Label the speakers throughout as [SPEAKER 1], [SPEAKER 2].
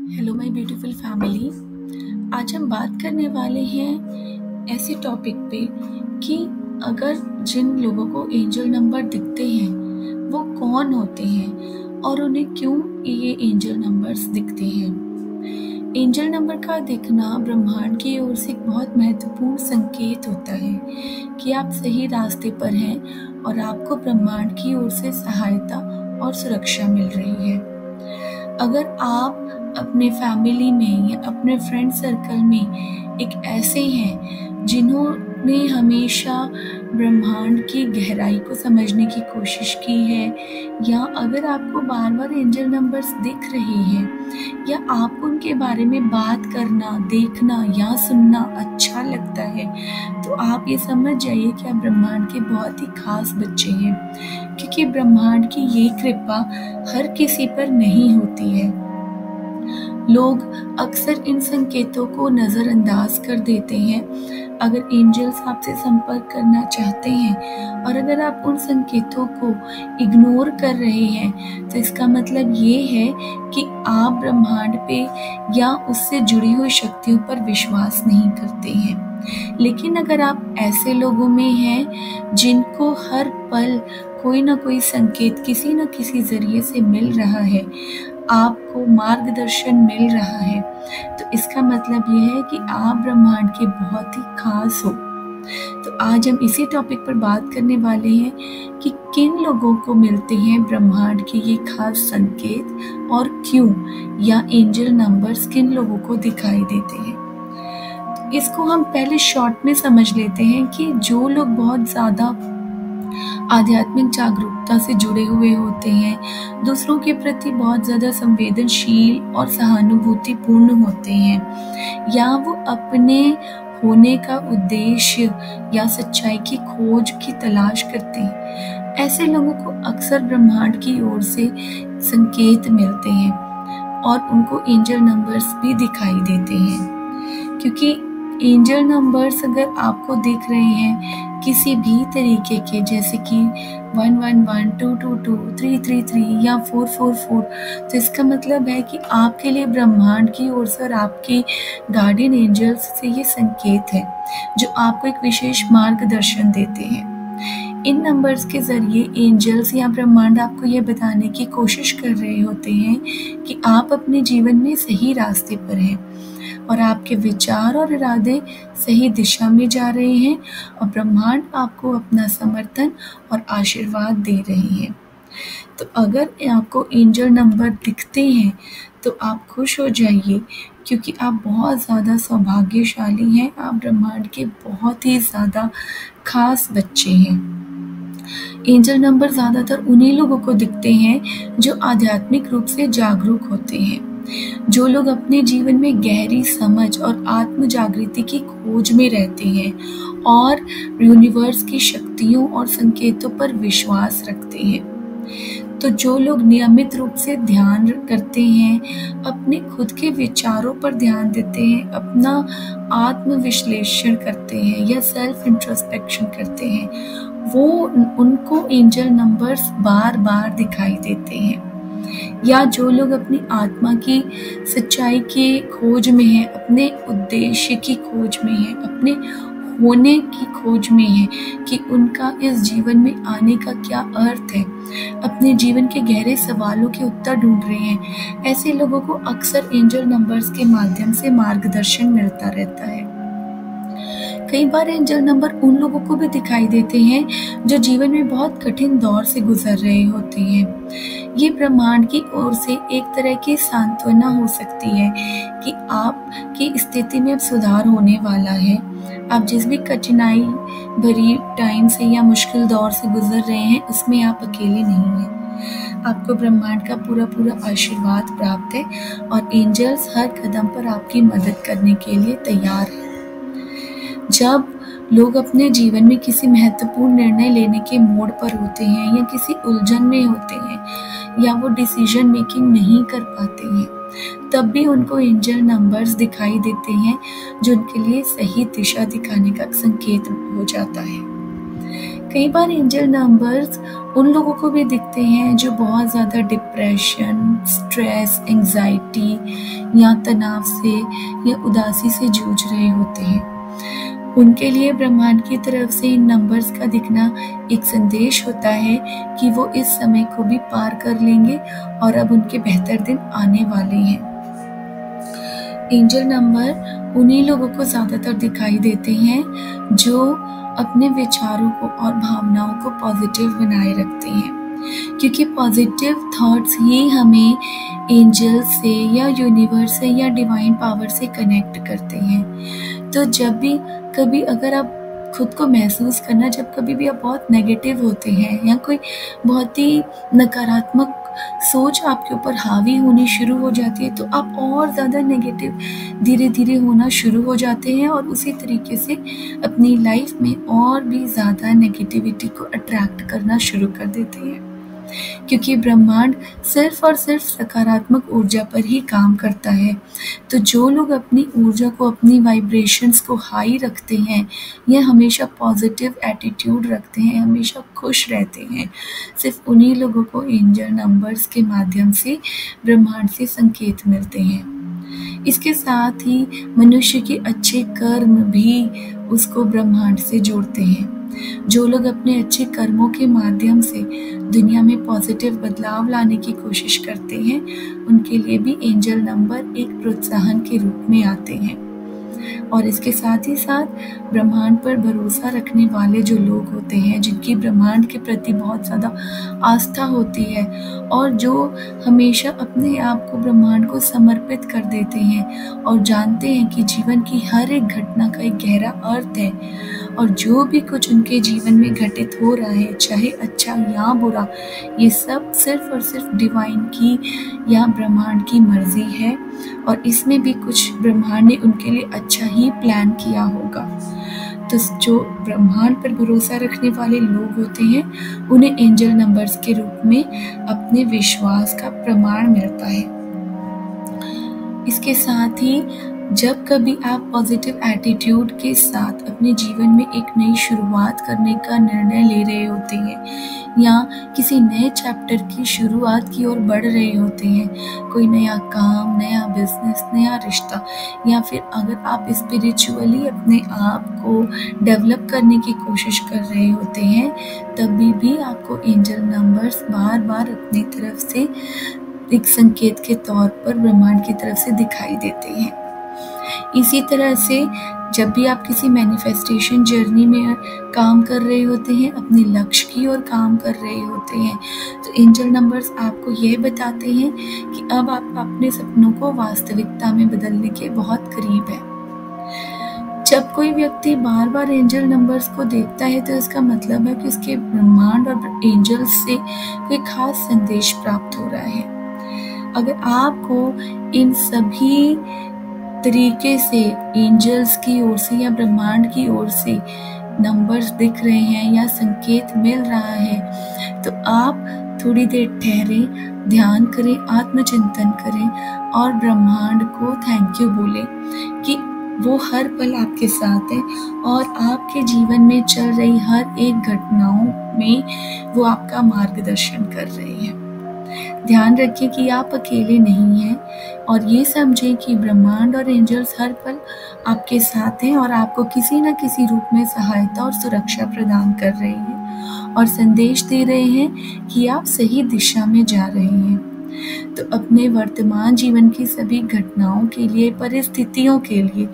[SPEAKER 1] Hello my beautiful family. आज हम बात करने वाले हैं ऐसे टॉपिक पे कि अगर जिन लोगों को एंजल नंबर दिखते हैं वो कौन होते हैं और उन्हें क्यों ये एंजल नंबर्स दिखते हैं। एंजल नंबर का दिखना ब्रह्मांड की ओर से एक बहुत महत्वपूर्ण संकेत होता है कि आप सही रास्ते पर हैं और आपको ब्रह्मांड की ओर से सहायता और सुरक्षा मिल रही है। अगर आप अपने फैमिली में या अपने फ्रेंड सर्कल में एक ऐसे हैं जिन्होंने हमेशा ब्रह्मांड की गहराई को समझने की कोशिश की है, या अगर आपको बार बार एंजल नंबर्स दिख रहे हैं या आपको उनके बारे में बात करना, देखना या सुनना अच्छा लगता है, तो आप ये समझ जाइए कि आप ब्रह्मांड के बहुत ही खास बच्चे हैं, क्योंकि ब्रह्मांड की ये कृपा हर किसी पर नहीं होती है। लोग अक्सर इन संकेतों को नज़रअंदाज कर देते हैं। अगर एंजल्स आपसे संपर्क करना चाहते हैं और अगर आप उन संकेतों को इग्नोर कर रहे हैं, तो इसका मतलब ये है कि आप ब्रह्मांड पे या उससे जुड़ी हुई शक्तियों पर विश्वास नहीं करते हैं। लेकिन अगर आप ऐसे लोगों में हैं जिनको हर पल कोई ना कोई संकेत किसी न किसी जरिए से मिल रहा है, आपको मार्गदर्शन मिल रहा है, तो इसका मतलब यह है कि आप ब्रह्मांड के बहुत ही खास हो। तो आज हम इसी टॉपिक पर बात करने वाले हैं कि किन लोगों को मिलते हैं ब्रह्मांड के ये खास संकेत और क्यों, या एंजल नंबर्स किन लोगों को दिखाई देते हैं। तो इसको हम पहले शॉर्ट में समझ लेते हैं कि जो लोग बहुत ज़्यादा आध्यात्मिक जागरूकता से जुड़े हुए होते हैं, दूसरों के प्रति बहुत ज़्यादा संवेदनशील और सहानुभूतिपूर्ण होते हैं, या वो अपने होने का उद्देश्य या सच्चाई की खोज की तलाश करते हैं, ऐसे लोगों को अक्सर ब्रह्मांड की ओर से संकेत मिलते हैं और उनको एंजल नंबर्स भी दिखाई देते हैं। क्योंकि एंजल नंबर्स अगर आपको दिख रहे हैं किसी भी तरीके के, जैसे कि 111, 222, 333 या 444, तो इसका मतलब है कि आपके लिए ब्रह्मांड की ओर से और आपके गार्डियन एंजल्स से ये संकेत है जो आपको एक विशेष मार्गदर्शन देते हैं। इन नंबर्स के जरिए एंजल्स या ब्रह्मांड आपको ये बताने की कोशिश कर रहे होते हैं कि आप अपने जीवन में सही रास्ते पर हैं और आपके विचार और इरादे सही दिशा में जा रहे हैं और ब्रह्मांड आपको अपना समर्थन और आशीर्वाद दे रही है। तो अगर आपको एंजल नंबर दिखते हैं तो आप खुश हो जाइए, क्योंकि आप बहुत ज़्यादा सौभाग्यशाली हैं। आप ब्रह्मांड के बहुत ही ज़्यादा खास बच्चे हैं। एंजल नंबर ज़्यादातर उन्हीं लोगों को दिखते हैं जो आध्यात्मिक रूप से जागरूक होते हैं, जो लोग अपने जीवन में गहरी समझ और आत्म जागृति की खोज में रहते हैं और यूनिवर्स की शक्तियों और संकेतों पर विश्वास रखते हैं। तो जो लोग नियमित रूप से ध्यान करते हैं, अपने खुद के विचारों पर ध्यान देते हैं, अपना आत्म विश्लेषण करते हैं या सेल्फ इंट्रोस्पेक्शन करते हैं, वो उनको एंजल नंबर्स बार बार दिखाई देते हैं। या जो लोग अपनी आत्मा की सच्चाई की खोज में है, अपने उद्देश्य की खोज में है, अपने होने की खोज में है कि उनका इस जीवन में आने का क्या अर्थ है, अपने जीवन के गहरे सवालों के उत्तर ढूंढ रहे हैं, ऐसे लोगों को अक्सर एंजल नंबर्स के माध्यम से मार्गदर्शन मिलता रहता है। कई बार एंजल नंबर उन लोगों को भी दिखाई देते हैं जो जीवन में बहुत कठिन दौर से गुजर रहे होते हैं। ये ब्रह्मांड की ओर से एक तरह की सांत्वना हो सकती है कि आपकी स्थिति में अब सुधार होने वाला है। आप जिस भी कठिनाई भरी टाइम से या मुश्किल दौर से गुजर रहे हैं, उसमें आप अकेले नहीं हैं। आपको ब्रह्मांड का पूरा पूरा आशीर्वाद प्राप्त है और एंजल्स हर कदम पर आपकी मदद करने के लिए तैयार हैं। जब लोग अपने जीवन में किसी महत्वपूर्ण निर्णय लेने के मोड़ पर होते हैं या किसी उलझन में होते हैं या वो डिसीजन मेकिंग नहीं कर पाते हैं, तब भी उनको एंजल नंबर्स दिखाई देते हैं जो उनके लिए सही दिशा दिखाने का संकेत हो जाता है। कई बार एंजल नंबर्स उन लोगों को भी दिखते हैं जो बहुत ज़्यादा डिप्रेशन, स्ट्रेस, एंजाइटी या तनाव से या उदासी से जूझ रहे होते हैं। उनके लिए ब्रह्मांड की तरफ से इन नंबर्स का दिखना एक संदेश होता है कि वो इस समय को भी पार कर लेंगे और अब उनके बेहतर दिन आने वाले हैं। एंजल नंबर उन्हीं लोगों को ज़्यादातर दिखाई देते हैं जो अपने विचारों को और भावनाओं को पॉजिटिव बनाए रखते हैं, क्योंकि पॉजिटिव थॉट्स ही हमें एंजल से या यूनिवर्स से या डिवाइन पावर से कनेक्ट करते हैं। तो जब भी कभी अगर आप खुद को महसूस करना, जब कभी भी आप बहुत नेगेटिव होते हैं या कोई बहुत ही नकारात्मक सोच आपके ऊपर हावी होनी शुरू हो जाती है, तो आप और ज़्यादा नेगेटिव धीरे धीरे होना शुरू हो जाते हैं और उसी तरीके से अपनी लाइफ में और भी ज़्यादा नेगेटिविटी को अट्रैक्ट करना शुरू कर देते हैं, क्योंकि ब्रह्मांड सिर्फ और सिर्फ सकारात्मक ऊर्जा पर ही काम करता है। तो जो लोग अपनी ऊर्जा को, अपनी वाइब्रेशंस को हाई रखते हैं या हमेशा पॉजिटिव एटीट्यूड रखते हैं, हमेशा खुश रहते हैं, सिर्फ उन्हीं लोगों को एंजल नंबर्स के माध्यम से ब्रह्मांड से संकेत मिलते हैं। इसके साथ ही मनुष्य के अच्छे कर्म भी उसको ब्रह्मांड से जोड़ते हैं। जो लोग अपने अच्छे कर्मों के माध्यम से दुनिया में पॉजिटिव बदलाव लाने की कोशिश करते हैं, उनके लिए भी एंजल नंबर एक प्रोत्साहन के रूप में आते हैं। और इसके साथ ही साथ ब्रह्मांड पर भरोसा रखने वाले जो लोग होते हैं, जिनकी ब्रह्मांड के प्रति बहुत ज़्यादा आस्था होती है और जो हमेशा अपने आप को ब्रह्मांड को समर्पित कर देते हैं और जानते हैं कि जीवन की हर एक घटना का एक गहरा अर्थ है और जो भी कुछ उनके जीवन में घटित हो रहा है, चाहे अच्छा या बुरा, ये सब सिर्फ और सिर्फ डिवाइन की या ब्रह्मांड की मर्जी है और इसमें भी कुछ ब्रह्मांड ने उनके लिए अच्छा ही प्लान किया होगा। तो जो ब्रह्मांड पर भरोसा रखने वाले लोग होते हैं, उन्हें एंजल नंबर्स के रूप में अपने विश्वास का प्रमाण मिलता है। इसके साथ ही जब कभी आप पॉजिटिव एटीट्यूड के साथ अपने जीवन में एक नई शुरुआत करने का निर्णय ले रहे होते हैं या किसी नए चैप्टर की शुरुआत की ओर बढ़ रहे होते हैं, कोई नया काम, नया बिजनेस, नया रिश्ता, या फिर अगर आप स्पिरिचुअली अपने आप को डेवलप करने की कोशिश कर रहे होते हैं, तभी भी आपको एंजल नंबर्स बार बार अपनी तरफ से एक संकेत के तौर पर ब्रह्मांड की तरफ से दिखाई देते हैं। इसी तरह से जब भी आप किसी मैनिफेस्टेशन जर्नी में काम कर रहे होते हैं, अपने लक्ष्य की ओर काम कर रहे होते हैं, तो एंजल नंबर्स आपको यह बताते हैं कि अब आप अपने सपनों को वास्तविकता में बदलने के बहुत करीब है। जब कोई व्यक्ति बार बार एंजल नंबर्स को देखता है, तो इसका मतलब है कि उसके ब्रह्मांड और एंजल्स से कोई खास संदेश प्राप्त हो रहा है। अगर आपको इन सभी तरीके से एंजल्स की ओर से या ब्रह्मांड की ओर से नंबर्स दिख रहे हैं या संकेत मिल रहा है, तो आप थोड़ी देर ठहरें, ध्यान करें, आत्मचिंतन करें और ब्रह्मांड को थैंक यू बोलें कि वो हर पल आपके साथ है और आपके जीवन में चल रही हर एक घटनाओं में वो आपका मार्गदर्शन कर रहे हैं। ध्यान रखिए कि आप अकेले नहीं हैं और ये समझें कि ब्रह्मांड और एंजल्स हर पल आपके साथ हैं और आपको किसी न किसी रूप में सहायता और सुरक्षा प्रदान कर रहे हैं और संदेश दे रहे हैं कि आप सही दिशा में जा रहे हैं। तो अपने वर्तमान जीवन की सभी घटनाओं के लिए, परिस्थितियों के लिए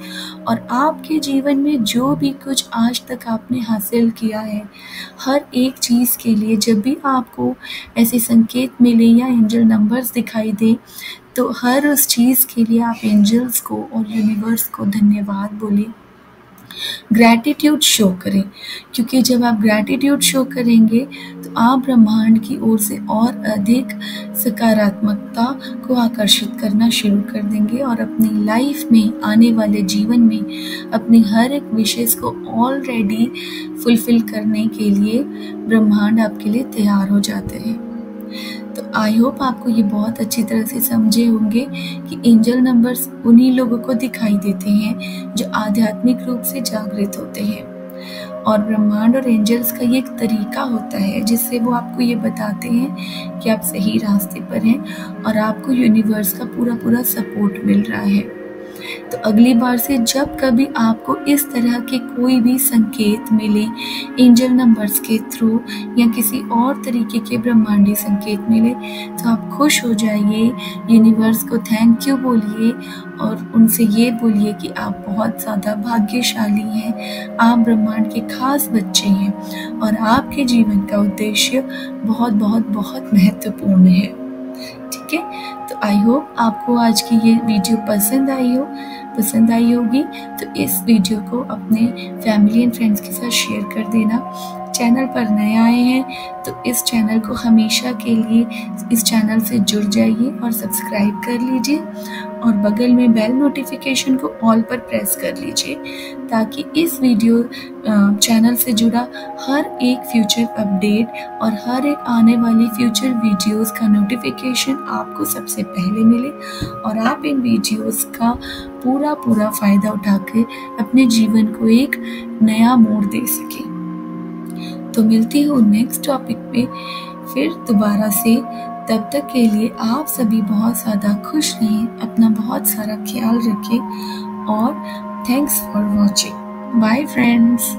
[SPEAKER 1] और आपके जीवन में जो भी कुछ आज तक आपने हासिल किया है, हर एक चीज़ के लिए जब भी आपको ऐसे संकेत मिले या एंजल नंबर्स दिखाई दे, तो हर उस चीज़ के लिए आप एंजल्स को और यूनिवर्स को धन्यवाद बोलें, ग्रैटिट्यूड शो करें, क्योंकि जब आप ग्रैटिट्यूड शो करेंगे तो आप ब्रह्मांड की ओर से और अधिक सकारात्मकता को आकर्षित करना शुरू कर देंगे और अपनी लाइफ में, आने वाले जीवन में अपनी हर एक विशेष को ऑलरेडी फुलफिल करने के लिए ब्रह्मांड आपके लिए तैयार हो जाते हैं। तो आई होप आपको ये बहुत अच्छी तरह से समझे होंगे कि एंजल नंबर्स उन्हीं लोगों को दिखाई देते हैं जो आध्यात्मिक रूप से जागृत होते हैं और ब्रह्मांड और एंजल्स का ये एक तरीका होता है जिससे वो आपको ये बताते हैं कि आप सही रास्ते पर हैं और आपको यूनिवर्स का पूरा पूरा सपोर्ट मिल रहा है। तो अगली बार से जब कभी आपको इस तरह के कोई भी संकेत मिले एंजल नंबर्स के थ्रू या किसी और तरीके के ब्रह्मांडी संकेत मिले तो आप खुश हो जाइए, यूनिवर्स को थैंक यू बोलिए और उनसे ये बोलिए कि आप बहुत ज़्यादा भाग्यशाली हैं, आप ब्रह्मांड के खास बच्चे हैं और आपके जीवन का उद्देश्य बहुत बहुत बहुत महत्वपूर्ण है। ठीक है, तो आई होप आपको आज की ये वीडियो पसंद आई होगी। तो इस वीडियो को अपने फैमिली एंड फ्रेंड्स के साथ शेयर कर देना। चैनल पर नए आए हैं तो इस चैनल को हमेशा के लिए इस चैनल से जुड़ जाइए और सब्सक्राइब कर लीजिए और बगल में बेल नोटिफिकेशन को ऑल पर प्रेस कर लीजिए ताकि इस वीडियो चैनल से जुड़ा हर एक फ्यूचर अपडेट और हर एक आने वाली फ्यूचर वीडियोस का नोटिफिकेशन आपको सबसे पहले मिले और आप इन वीडियोस का पूरा फ़ायदा उठाकर अपने जीवन को एक नया मोड़ दे सके। तो मिलती हूँ नेक्स्ट टॉपिक पे फिर दोबारा से। तब तक के लिए आप सभी बहुत ज़्यादा खुश रहें, अपना बहुत सारा ख्याल रखें और thanks for watching. Bye friends.